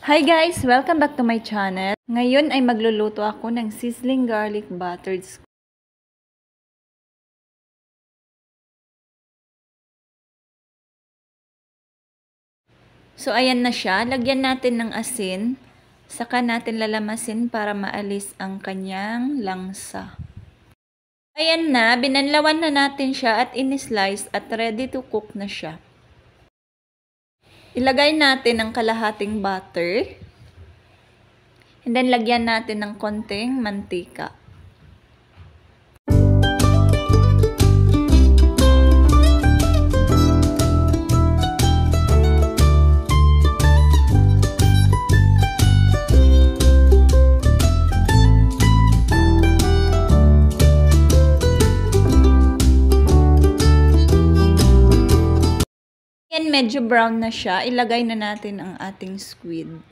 Hi guys! Welcome back to my channel. Ngayon ay magluluto ako ng sizzling garlic buttered squid. So ayan na siya. Lagyan natin ng asin. Saka natin lalamasin para maalis ang kanyang langsa. Ayan na. Binanlawan na natin siya at in-slice at ready to cook na siya. Ilagay natin ang kalahating butter. And then, lagyan natin ng konting mantika. Yan, medyo brown na siya. Ilagay na natin ang ating squid.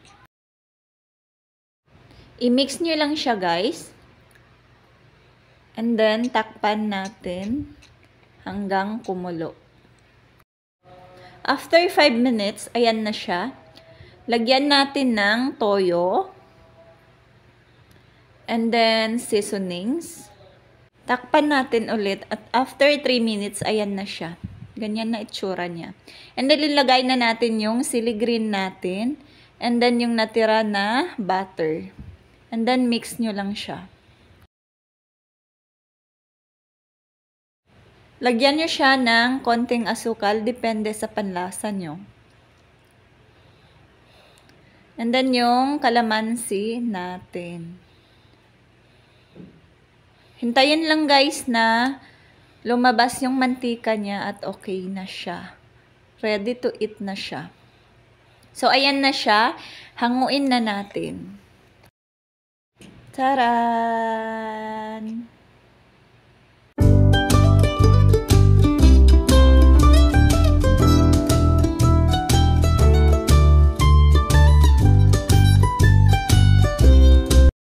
I-mix nyo lang siya, guys. And then, takpan natin hanggang kumulo. After 5 minutes, ayan na siya. Lagyan natin ng toyo. And then, seasonings. Takpan natin ulit. At after 3 minutes, ayan na siya. Ganyan na itsura niya. And then, ilagay na natin yung sili green natin. And then, yung natira na butter. And then, mix nyo lang siya. Lagyan nyo siya ng konting asukal. Depende sa panlasa nyo. And then, yung kalamansi natin. Hintayin lang guys na lumabas yung mantika niya at okay na siya. Ready to eat na siya. So, ayan na siya. Hanguin na natin. Taran!